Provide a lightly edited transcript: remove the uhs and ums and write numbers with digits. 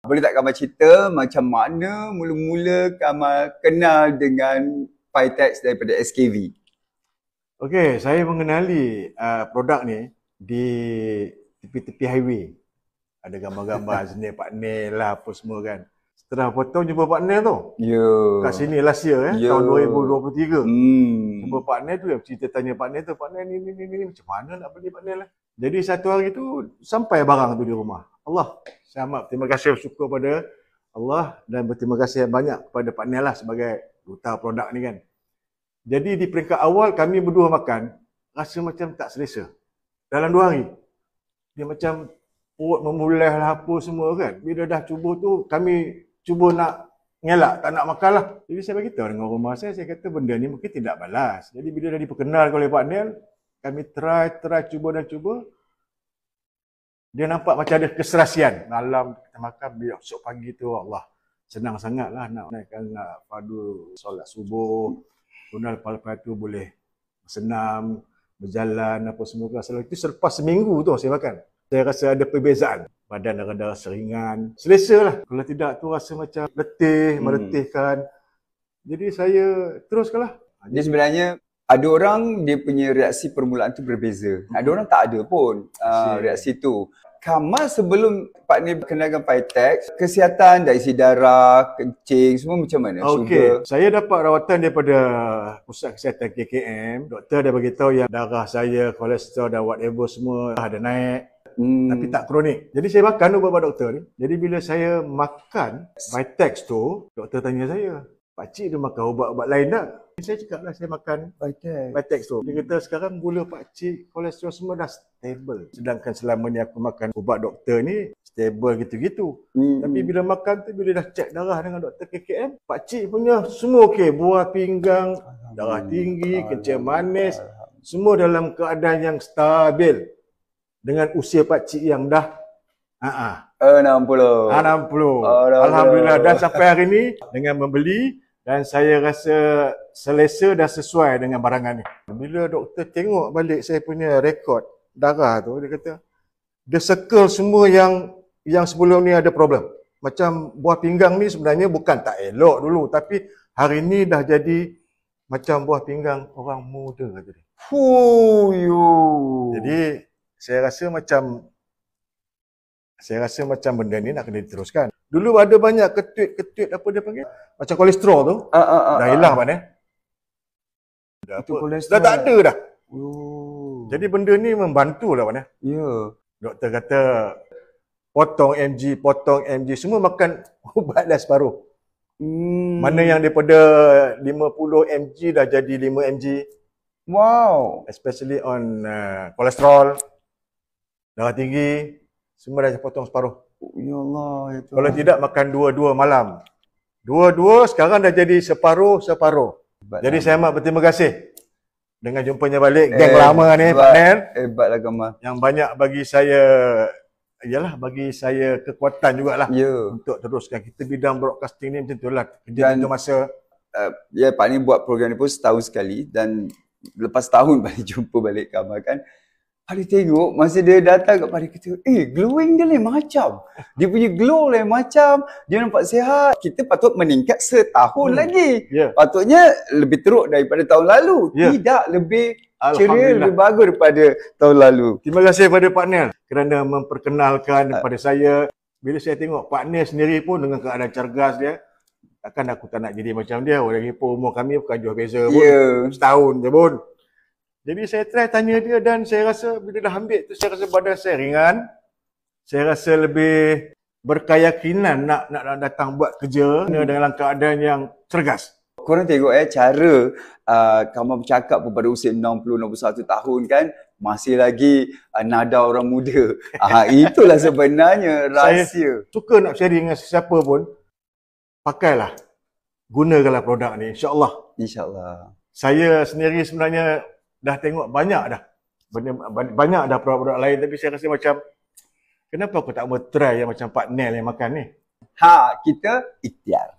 Boleh tak Kamal cerita macam mana mula-mula Kamal kenal dengan Phytex daripada SKV? Okey, saya mengenali produk ni di tepi-tepi highway. Ada gambar-gambar jenis partner lah apa semua kan. Setelah potong jumpa partner tu. Kat sini last year tahun 2023. Jumpa partner tu, cerita tanya partner tu, partner ni macam mana nak beli partner lah. Jadi satu hari tu sampai barang tu di rumah. Allah, saya amat terima kasih bersyukur pada Allah dan berterima kasih banyak kepada partner lah sebagai duta produk ni kan. Jadi di peringkat awal kami berdua makan, rasa macam tak selesa. Dalam 2 hari, dia macam perut memulih lah apa semua kan. Bila dah cuba tu, kami cuba nak ngelak, tak nak makan lah. Jadi saya beritahu dengan rumah saya kata benda ni mungkin tidak balas. Jadi bila dah diperkenalkan oleh partner, kami try, cuba dan cuba. Dia nampak macam ada keserasian. Malam kita makan, besok pagi tu Allah, senang sangat lah nak naikkan padu solat subuh. Kemudian lepas tu boleh bersenam, berjalan apa semua. Itu selepas seminggu tu saya makan. Saya rasa ada perbezaan. Badan dah rasa ringan. Selesa lah. Kalau tidak tu rasa macam letih, meletihkan. Jadi saya teruskanlah. Jadi sebenarnya ada orang dia punya reaksi permulaan tu berbeza. Ada orang tak ada pun reaksi tu. Kamal sebelum partner berkenalkan Phytex, kesihatan dari isi darah, kencing, semua macam mana? Okey, saya dapat rawatan daripada Pusat Kesihatan KKM. Doktor dia beritahu yang darah saya, kolesterol dan whatever semua ada naik. Tapi tak kronik. Jadi saya makan ubat doktor ni. Jadi bila saya makan Phytex tu, doktor tanya saya, "Pakcik dia makan ubat-ubat lain tak?" Saya cakap lah saya makan Phytex tu. Dia kata sekarang gula pakcik, kolesterol semua dah stable. Sedangkan selama ni aku makan ubat doktor ni stable gitu-gitu. Tapi bila makan tu, bila dah cek darah dengan doktor KKM, pakcik punya semua okey. Buah pinggang, darah tinggi, kencing manis, semua dalam keadaan yang stabil. Dengan usia pakcik yang dah 60. Alhamdulillah. Dan sampai hari ni dengan membeli, dan saya rasa selesa dan sesuai dengan barangan ni. Bila doktor tengok balik saya punya rekod darah tu, dia kata dia circle semua yang sebelum ni ada problem. Macam buah pinggang ni sebenarnya bukan tak elok dulu, tapi hari ni dah jadi macam buah pinggang orang muda kata dia. Jadi saya rasa macam benda ni nak kena diteruskan. Dulu ada banyak ketut apa dia panggil? Macam kolesterol tu. Dah hilang mana? Dah tak ada dah. Jadi benda ni membantu lah mana? Ya. Doktor kata potong mg semua makan ubat dah separuh. Mana yang daripada 50 mg dah jadi 5 mg. Wow. Especially on kolesterol, darah tinggi, semua dah potong separuh. Ya Allah. Kalau tidak makan 2 malam. 2 sekarang dah jadi separuh. Jadi saya amat berterima kasih dengan jumpanya balik geng lama ni, partner. Hebatlah Kamal. Yang banyak bagi saya kekuatan jugalah untuk teruskan. Kita bidang broadcasting ni macam itulah. Kerja tentu masa. Pak ni buat program ni pun setahun sekali dan lepas tahun balik jumpa balik Kamal kan. Pada tengok masa dia datang kat pada kita, glowing dia lain macam. Dia punya glow lain macam. Dia nampak sihat. Kita patut meningkat setahun lagi. Patutnya lebih teruk daripada tahun lalu. Tidak, lebih ceria, lebih bagus daripada tahun lalu. Terima kasih kepada partner kerana memperkenalkan kepada saya. Bila saya tengok partner sendiri pun dengan keadaan cergas dia, takkan aku tak nak jadi macam dia. Walaupun umur kami bukan jauh beza pun. Setahun je pun. Jadi saya try tanya dia dan saya rasa bila dah ambil tu saya rasa badan saya ringan. Saya rasa lebih berkeyakinan nak datang buat kerja dalam keadaan yang cergas. Korang tengok cara Kamal bercakap pun pada usia 60-61 tahun kan, masih lagi nada orang muda. Itulah sebenarnya rahsia. Saya suka nak sharing dengan sesiapa pun, pakailah, gunakanlah produk ni, insya-Allah. InsyaAllah. Saya sendiri sebenarnya dah tengok banyak dah produk-produk lain, tapi saya rasa macam kenapa aku tak mau try yang macam partner yang makan ni. Kita ikhtiar.